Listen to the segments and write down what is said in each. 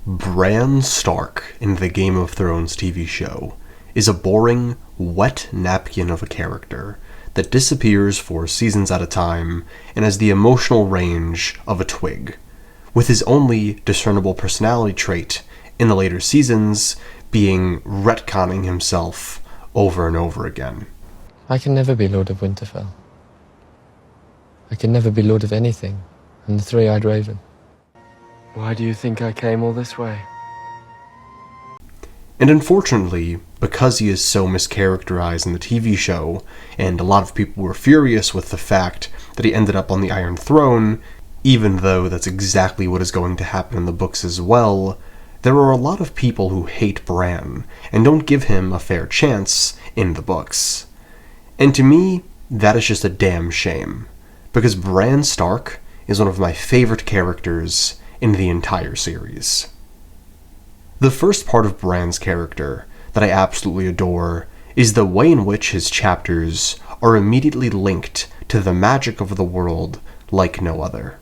Bran Stark in the Game of Thrones TV show is a boring, wet napkin of a character that disappears for seasons at a time and has the emotional range of a twig, with his only discernible personality trait in the later seasons being retconning himself over and over again. I can never be Lord of Winterfell. I can never be Lord of anything. I'm the three-eyed raven. Why do you think I came all this way? And unfortunately, because he is so mischaracterized in the TV show, and a lot of people were furious with the fact that he ended up on the Iron Throne, even though that's exactly what is going to happen in the books as well, there are a lot of people who hate Bran, and don't give him a fair chance in the books. And to me, that is just a damn shame, because Bran Stark is one of my favorite characters in the entire series. The first part of Bran's character that I absolutely adore is the way in which his chapters are immediately linked to the magic of the world like no other.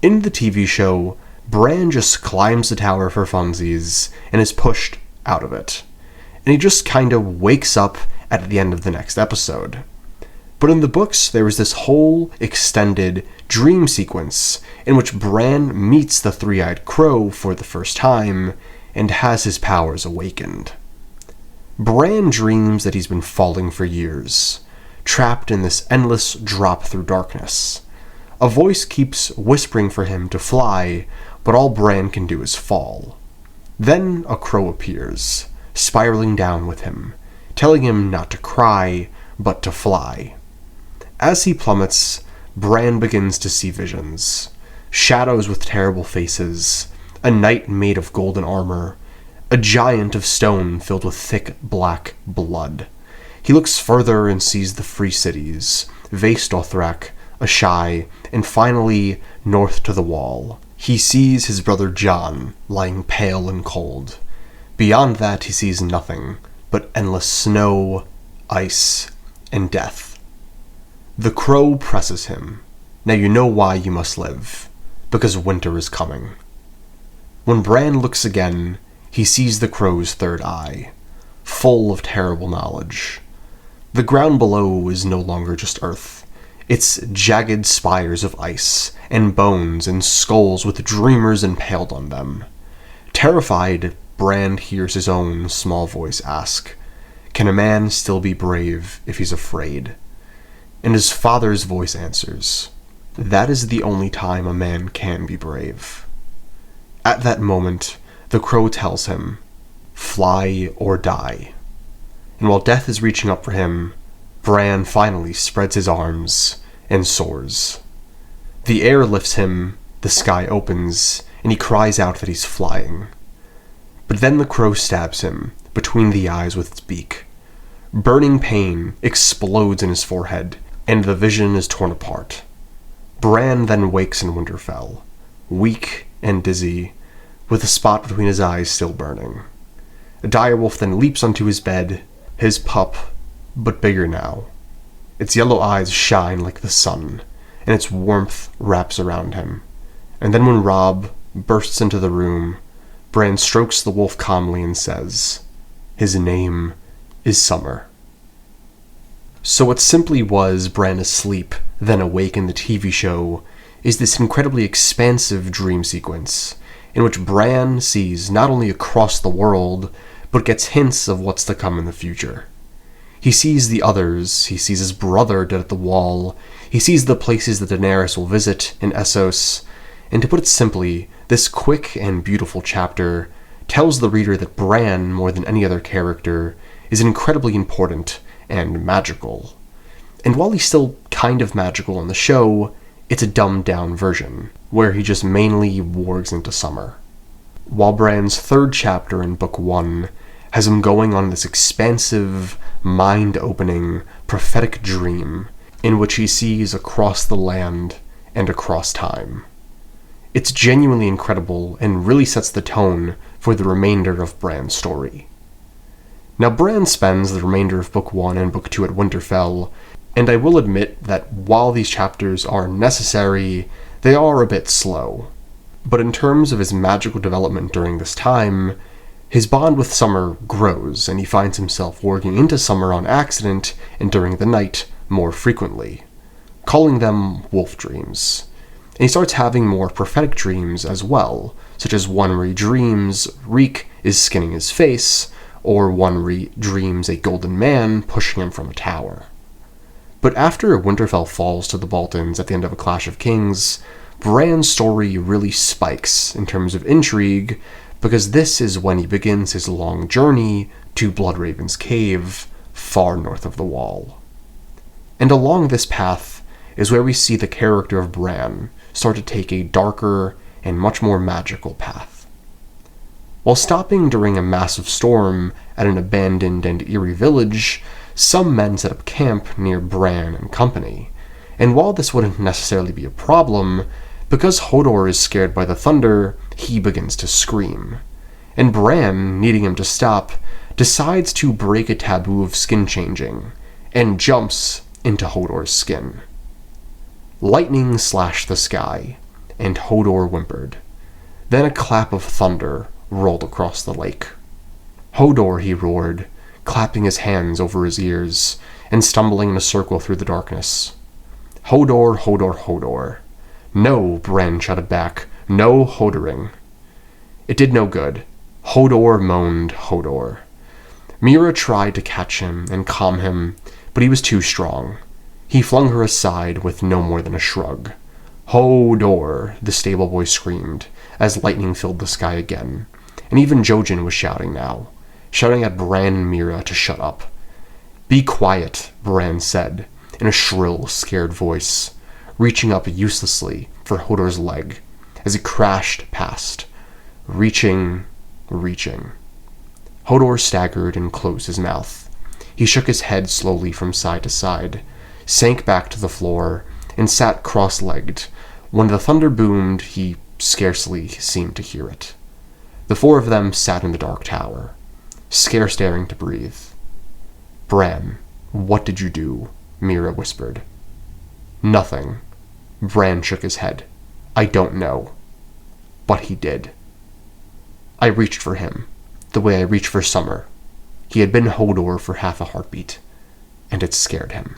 In the TV show, Bran just climbs the tower for funsies and is pushed out of it, and he just kind of wakes up at the end of the next episode. But in the books, there is this whole extended dream sequence in which Bran meets the three-eyed crow for the first time and has his powers awakened. Bran dreams that he's been falling for years, trapped in this endless drop through darkness. A voice keeps whispering for him to fly, but all Bran can do is fall. Then a crow appears, spiraling down with him, telling him not to cry, but to fly. As he plummets, Bran begins to see visions. Shadows with terrible faces, a knight made of golden armor, a giant of stone filled with thick black blood. He looks further and sees the free cities, Vaes Dothrak, Ashai, and finally north to the Wall. He sees his brother Jon lying pale and cold. Beyond that he sees nothing but endless snow, ice, and death. The crow presses him. Now you know why you must live, because winter is coming. When Bran looks again, he sees the crow's third eye, full of terrible knowledge. The ground below is no longer just earth. It's jagged spires of ice, and bones and skulls with dreamers impaled on them. Terrified, Bran hears his own small voice ask, "Can a man still be brave if he's afraid?" And his father's voice answers, "That is the only time a man can be brave." At that moment, the crow tells him, "Fly or die." And while death is reaching up for him, Bran finally spreads his arms and soars. The air lifts him, the sky opens, and he cries out that he's flying. But then the crow stabs him between the eyes with its beak. Burning pain explodes in his forehead, and the vision is torn apart. Bran then wakes in Winterfell, weak and dizzy, with the spot between his eyes still burning. A direwolf then leaps onto his bed, his pup, but bigger now. Its yellow eyes shine like the sun, and its warmth wraps around him. And then when Robb bursts into the room, Bran strokes the wolf calmly and says, "His name is Summer." So what simply was Bran asleep, then awake in the TV show, is this incredibly expansive dream sequence, in which Bran sees not only across the world, but gets hints of what's to come in the future. He sees the others, he sees his brother dead at the Wall, he sees the places that Daenerys will visit in Essos, and to put it simply, this quick and beautiful chapter tells the reader that Bran, more than any other character, is incredibly important and magical. And while he's still kind of magical in the show, it's a dumbed down version, where he just mainly wargs into summer. While Bran's third chapter in Book 1 has him going on this expansive, mind-opening, prophetic dream in which he sees across the land and across time. It's genuinely incredible and really sets the tone for the remainder of Bran's story. Now, Bran spends the remainder of Book 1 and Book 2 at Winterfell, and I will admit that while these chapters are necessary, they are a bit slow. But in terms of his magical development during this time, his bond with Summer grows, and he finds himself working into Summer on accident and during the night more frequently, calling them wolf dreams. And he starts having more prophetic dreams as well, such as one where he dreams Reek is skinning his face, or one where he dreams a golden man pushing him from a tower. But after Winterfell falls to the Boltons at the end of A Clash of Kings, Bran's story really spikes in terms of intrigue, because this is when he begins his long journey to Bloodraven's Cave, far north of the Wall. And along this path is where we see the character of Bran start to take a darker and much more magical path. While stopping during a massive storm at an abandoned and eerie village, some men set up camp near Bran and company, and while this wouldn't necessarily be a problem, because Hodor is scared by the thunder, he begins to scream. And Bran, needing him to stop, decides to break a taboo of skin changing, and jumps into Hodor's skin. Lightning slashed the sky, and Hodor whimpered. Then a clap of thunder rolled across the lake. "Hodor," he roared, clapping his hands over his ears, and stumbling in a circle through the darkness. "Hodor, Hodor, Hodor." "No," Bran shouted back. "No Hodoring." It did no good. Hodor moaned Hodor. Mira tried to catch him and calm him, but he was too strong. He flung her aside with no more than a shrug. "Hodor," the stable boy screamed, as lightning filled the sky again. And even Jojen was shouting now, shouting at Bran and Mira to shut up. "Be quiet," Bran said, in a shrill, scared voice, reaching up uselessly for Hodor's leg, as he crashed past, reaching. Hodor staggered and closed his mouth. He shook his head slowly from side to side, sank back to the floor, and sat cross-legged. When the thunder boomed, he scarcely seemed to hear it. The four of them sat in the dark tower, scarce daring to breathe. "Bran, what did you do?" Mira whispered. "Nothing." Bran shook his head. "I don't know. But he did. I reached for him, the way I reached for Summer. He had been Hodor for half a heartbeat, and it scared him."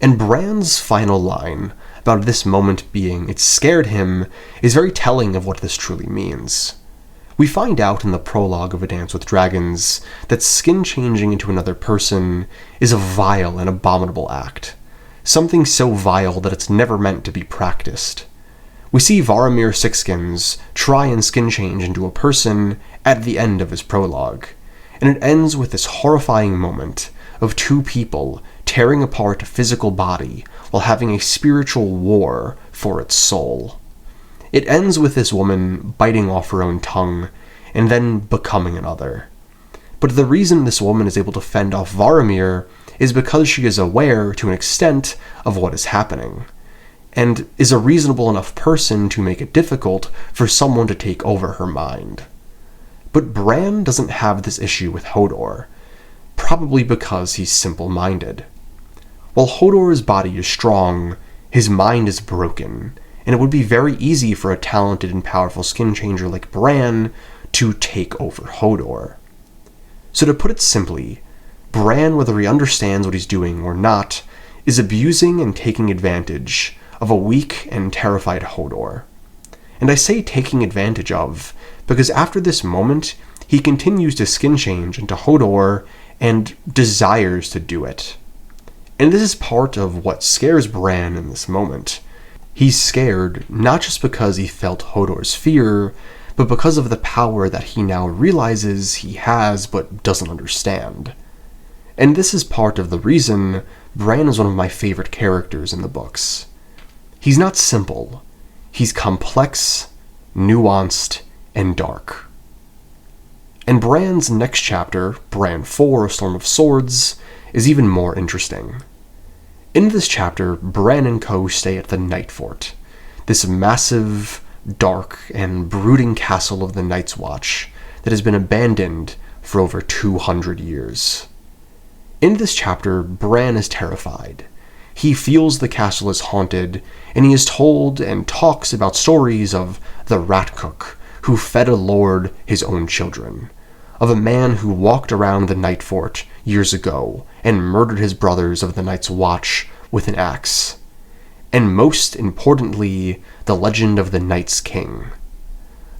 And Bran's final line about this moment being "it scared him" is very telling of what this truly means. We find out in the prologue of A Dance with Dragons that skin changing into another person is a vile and abominable act, something so vile that it's never meant to be practiced. We see Varamir Sixskins try and skin change into a person at the end of his prologue, and it ends with this horrifying moment of two people tearing apart a physical body while having a spiritual war for its soul. It ends with this woman biting off her own tongue and then becoming another. But the reason this woman is able to fend off Varamir is because she is aware to an extent of what is happening, and is a reasonable enough person to make it difficult for someone to take over her mind. But Bran doesn't have this issue with Hodor, probably because he's simple-minded. While Hodor's body is strong, his mind is broken, and it would be very easy for a talented and powerful skin changer like Bran to take over Hodor. So to put it simply, Bran, whether he understands what he's doing or not, is abusing and taking advantage of a weak and terrified Hodor. And I say taking advantage of, because after this moment, he continues to skin change into Hodor and desires to do it. And this is part of what scares Bran in this moment. He's scared not just because he felt Hodor's fear, but because of the power that he now realizes he has but doesn't understand. And this is part of the reason Bran is one of my favorite characters in the books. He's not simple. He's complex, nuanced, and dark. And Bran's next chapter, Bran 4, Storm of Swords, is even more interesting. In this chapter, Bran and co stay at the Night Fort, this massive, dark, and brooding castle of the Night's Watch that has been abandoned for over 200 years. In this chapter, Bran is terrified. He feels the castle is haunted, and he is told and talks about stories of the rat cook who fed a lord his own children, of a man who walked around the night fort years ago and murdered his brothers of the Night's Watch with an axe, and most importantly, the legend of the Night's King.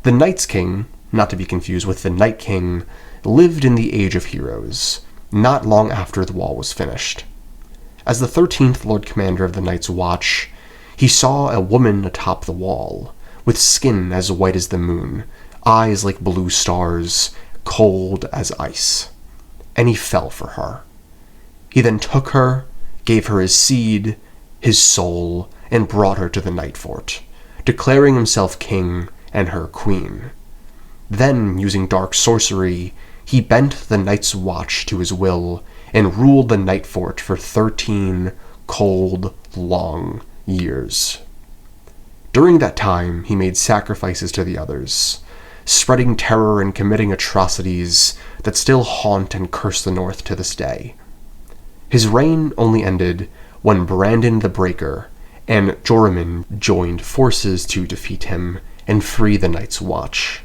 The Night's King, not to be confused with the Night King, lived in the Age of Heroes, not long after the wall was finished. As the 13th Lord Commander of the Night's Watch, he saw a woman atop the wall, with skin as white as the moon, eyes like blue stars, cold as ice, and he fell for her. He then took her, gave her his seed, his soul, and brought her to the Night Fort, declaring himself king and her queen. Then, using dark sorcery, he bent the Night's Watch to his will and ruled the Night Fort for 13 cold, long years. During that time, he made sacrifices to the others, spreading terror and committing atrocities that still haunt and curse the North to this day. His reign only ended when Brandon the Breaker and Joramun joined forces to defeat him and free the Night's Watch.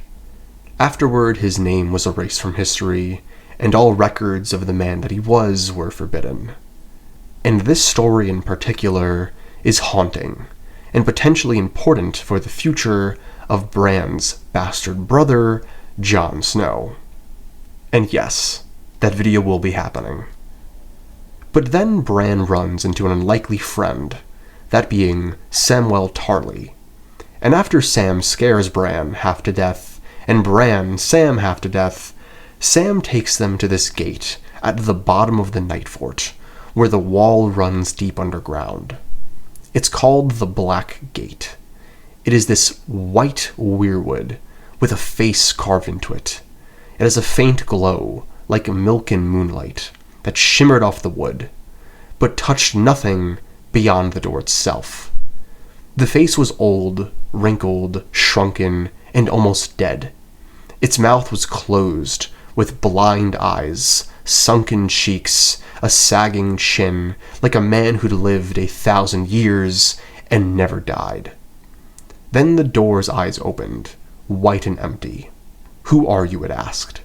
Afterward, his name was erased from history, and all records of the man that he was were forbidden. And this story in particular is haunting, and potentially important for the future of Bran's bastard brother, Jon Snow. And yes, that video will be happening. But then Bran runs into an unlikely friend, that being Samwell Tarly. And after Sam scares Bran half to death, and Bran Sam half to death, Sam takes them to this gate at the bottom of the Night Fort, where the wall runs deep underground. It's called the Black Gate. It is this white weirwood with a face carved into it. It has a faint glow, like milk in moonlight, that shimmered off the wood, but touched nothing beyond the door itself. The face was old, wrinkled, shrunken, and almost dead. Its mouth was closed, with blind eyes, sunken cheeks, a sagging chin, like a man who'd lived 1,000 years and never died. Then the door's eyes opened, white and empty. "Who are you?" it asked.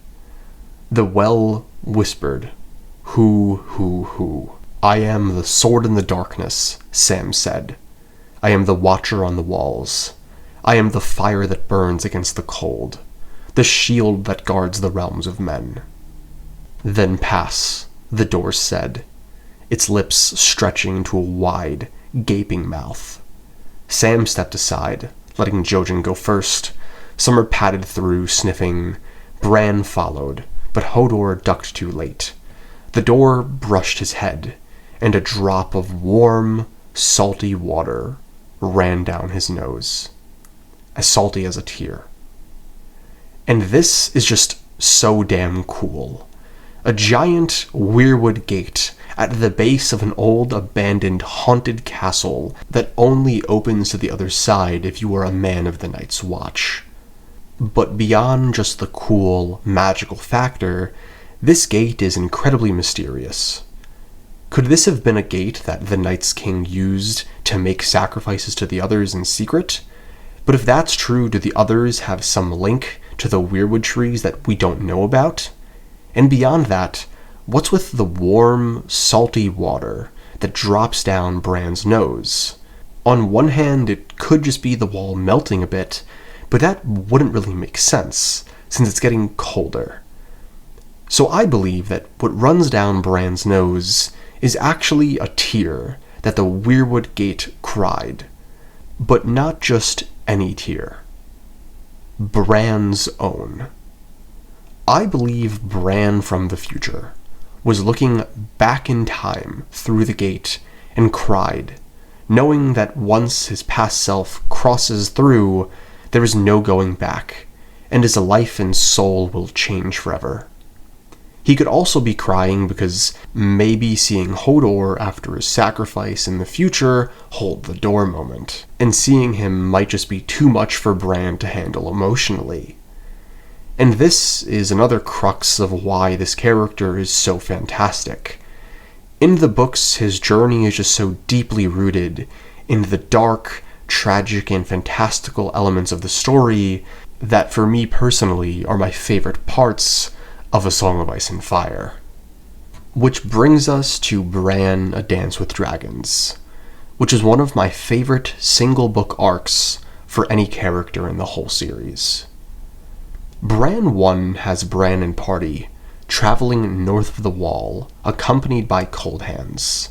The well whispered, Who? "I am the sword in the darkness," Sam said. "I am the watcher on the walls. I am the fire that burns against the cold, the shield that guards the realms of men." "Then pass," the door said, its lips stretching to a wide, gaping mouth. Sam stepped aside, letting Jojen go first. Summer padded through, sniffing. Bran followed, but Hodor ducked too late. The door brushed his head, and a drop of warm, salty water ran down his nose, as salty as a tear. And this is just so damn cool. A giant weirwood gate at the base of an old, abandoned, haunted castle that only opens to the other side if you are a man of the Night's Watch. But beyond just the cool, magical factor, this gate is incredibly mysterious. Could this have been a gate that the Night's King used to make sacrifices to the others in secret? But if that's true, do the others have some link to the weirwood trees that we don't know about? And beyond that, what's with the warm, salty water that drops down Bran's nose? On one hand, it could just be the wall melting a bit, but that wouldn't really make sense, since it's getting colder. So I believe that what runs down Bran's nose is actually a tear that the weirwood gate cried. But not just any tear. Bran's own. I believe Bran from the future was looking back in time through the gate and cried, knowing that once his past self crosses through, there is no going back, and his life and soul will change forever. He could also be crying because maybe seeing Hodor after his sacrifice in the future hold the door moment, and seeing him might just be too much for Bran to handle emotionally. And this is another crux of why this character is so fantastic. In the books, his journey is just so deeply rooted in the dark, tragic, and fantastical elements of the story that for me personally are my favorite parts of A Song of Ice and Fire. Which brings us to Bran, A Dance with Dragons, which is one of my favorite single book arcs for any character in the whole series. Bran 1 has Bran and party traveling north of the Wall, accompanied by Cold Hands.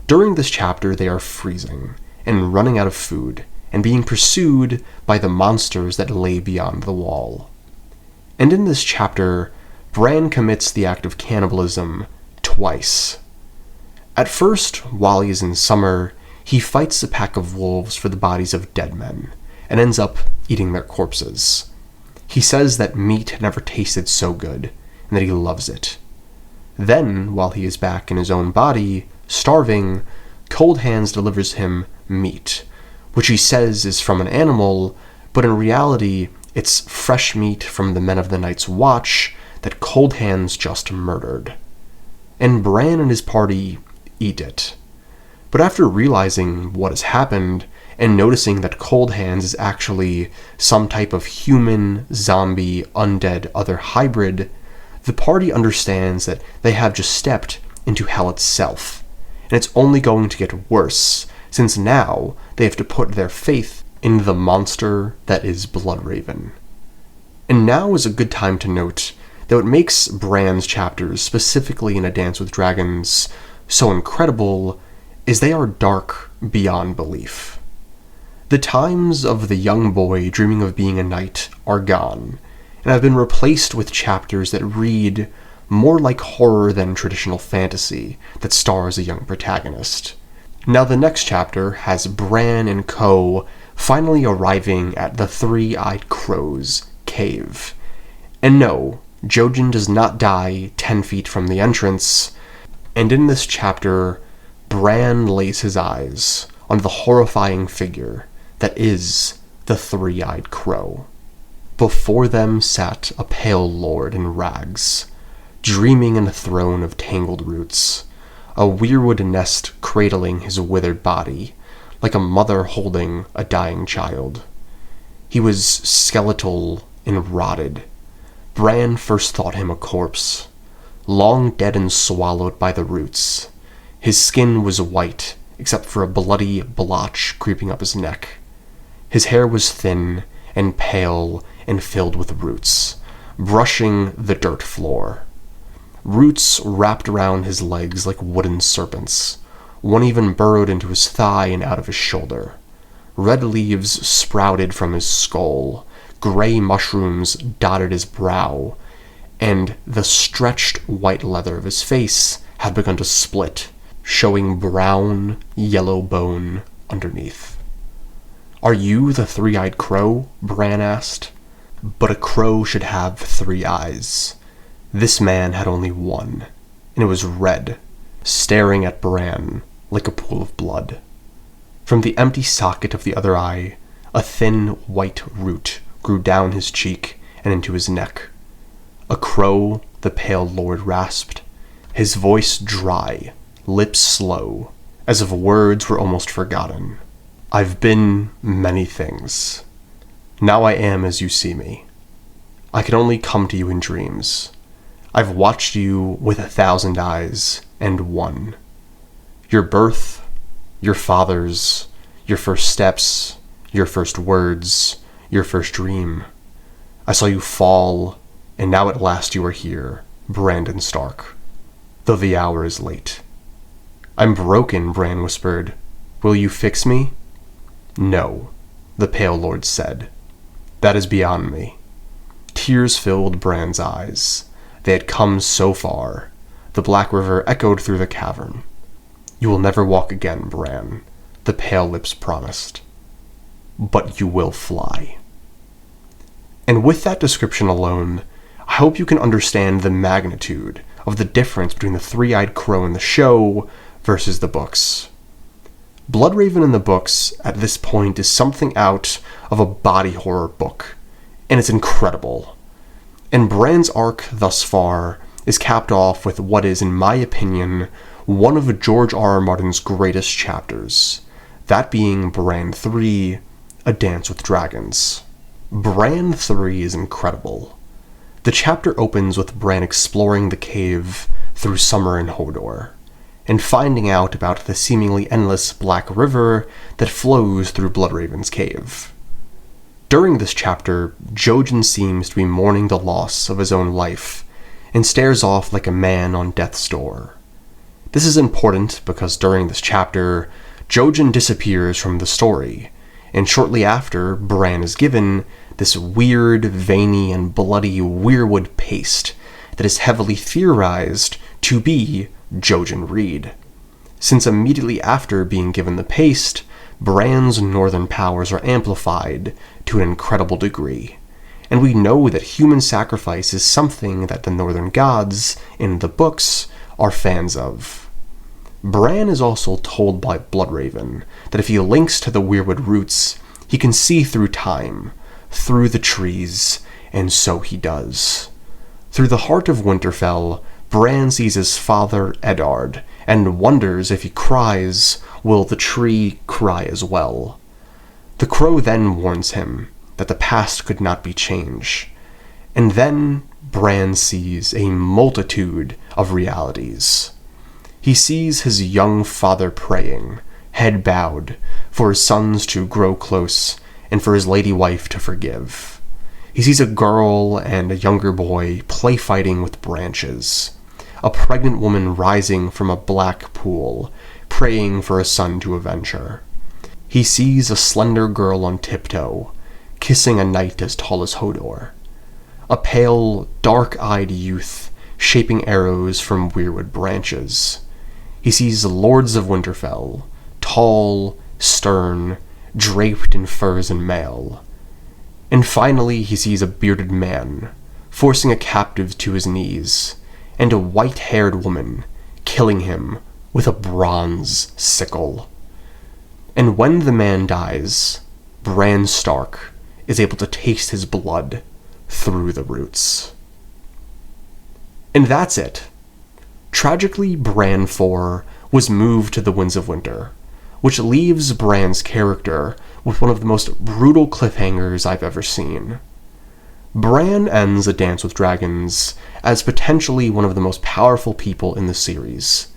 During this chapter, they are freezing and running out of food, and being pursued by the monsters that lay beyond the wall. And in this chapter, Bran commits the act of cannibalism twice. At first, while he is in summer, he fights a pack of wolves for the bodies of dead men, and ends up eating their corpses. He says that meat had never tasted so good, and that he loves it. Then, while he is back in his own body, starving, Cold Hands delivers him meat, which he says is from an animal, but in reality, it's fresh meat from the men of the Night's Watch that Cold Hands just murdered. And Bran and his party eat it. But after realizing what has happened, and noticing that Cold Hands is actually some type of human, zombie, undead, other hybrid, the party understands that they have just stepped into hell itself, and it's only going to get worse, since now they have to put their faith in the monster that is Bloodraven. And now is a good time to note that what makes Bran's chapters, specifically in A Dance with Dragons, so incredible is they are dark beyond belief. The times of the young boy dreaming of being a knight are gone, and have been replaced with chapters that read more like horror than traditional fantasy that stars a young protagonist. Now the next chapter has Bran and co. finally arriving at the Three-Eyed Crow's cave. And no, Jojen does not die 10 feet from the entrance, and in this chapter, Bran lays his eyes on the horrifying figure that is the Three-Eyed Crow. Before them sat a pale lord in rags, dreaming in a throne of tangled roots, a weirwood nest cradling his withered body, like a mother holding a dying child. He was skeletal and rotted. Bran first thought him a corpse, long dead and swallowed by the roots. His skin was white, except for a bloody blotch creeping up his neck. His hair was thin and pale and filled with roots, brushing the dirt floor. Roots wrapped around his legs like wooden serpents. One even burrowed into his thigh and out of his shoulder. Red leaves sprouted from his skull. Gray mushrooms dotted his brow, and the stretched white leather of his face had begun to split, showing brown, yellow bone underneath. "Are you the Three-Eyed Crow?" Bran asked. But a crow should have 3 eyes. This man had only one, and it was red, staring at Bran like a pool of blood. From the empty socket of the other eye, a thin white root grew down his cheek and into his neck. "A crow," the pale lord rasped, his voice dry, lips slow, as if words were almost forgotten. "I've been many things. Now I am as you see me. I can only come to you in dreams. I've watched you with 1,000 eyes and one. Your birth, your father's, your first steps, your first words, your first dream. I saw you fall, and now at last you are here, Brandon Stark, though the hour is late." "I'm broken," Bran whispered. "Will you fix me?" "No," the Pale Lord said. "That is beyond me." Tears filled Bran's eyes. They had come so far. The Black River echoed through the cavern. "You will never walk again, Bran," the pale lips promised. "But you will fly." And with that description alone, I hope you can understand the magnitude of the difference between the Three-Eyed Crow in the show versus the books. Bloodraven in the books, at this point, is something out of a body horror book, and it's incredible. And Bran's arc thus far is capped off with what is, in my opinion, one of George R.R. Martin's greatest chapters, that being Bran 3, A Dance with Dragons. Bran 3 is incredible. The chapter opens with Bran exploring the cave through summer in Hodor, and finding out about the seemingly endless Black River that flows through Bloodraven's cave. During this chapter, Jojen seems to be mourning the loss of his own life, and stares off like a man on death's door. This is important because during this chapter, Jojen disappears from the story, and shortly after, Bran is given this weird, veiny, and bloody weirwood paste that is heavily theorized to be Jojen Reed. Since immediately after being given the paste, Bran's northern powers are amplified to an incredible degree, and we know that human sacrifice is something that the northern gods, in the books, are fans of. Bran is also told by Bloodraven that if he links to the weirwood roots, he can see through time, through the trees, and so he does. Through the heart of Winterfell, Bran sees his father, Eddard, and wonders if he cries, will the tree cry as well? The crow then warns him that the past could not be changed, and then Bran sees a multitude of realities. He sees his young father praying, head bowed, for his sons to grow close and for his lady wife to forgive. He sees a girl and a younger boy play fighting with branches, a pregnant woman rising from a black pool, praying for a son to avenge her. He sees a slender girl on tiptoe, kissing a knight as tall as Hodor, a pale, dark-eyed youth shaping arrows from weirwood branches. He sees lords of Winterfell, tall, stern, draped in furs and mail. And finally he sees a bearded man, forcing a captive to his knees, and a white-haired woman killing him with a bronze sickle. And when the man dies, Bran Stark is able to taste his blood through the roots. And that's it. Tragically, Bran 4 was moved to the Winds of Winter, which leaves Bran's character with one of the most brutal cliffhangers I've ever seen. Bran ends A Dance with Dragons as potentially one of the most powerful people in the series,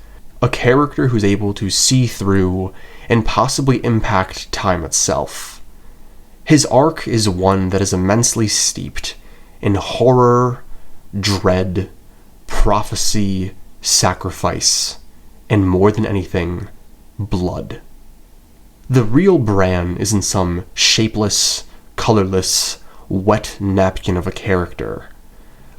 a character who's able to see through and possibly impact time itself. His arc is one that is immensely steeped in horror, dread, prophecy, sacrifice, and more than anything, blood. The real Bran isn't some shapeless, colorless, wet napkin of a character,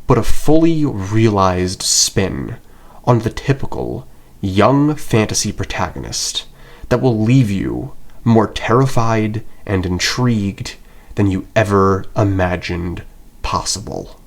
but a fully realized spin on the typical young fantasy protagonist that will leave you more terrified and intrigued than you ever imagined possible.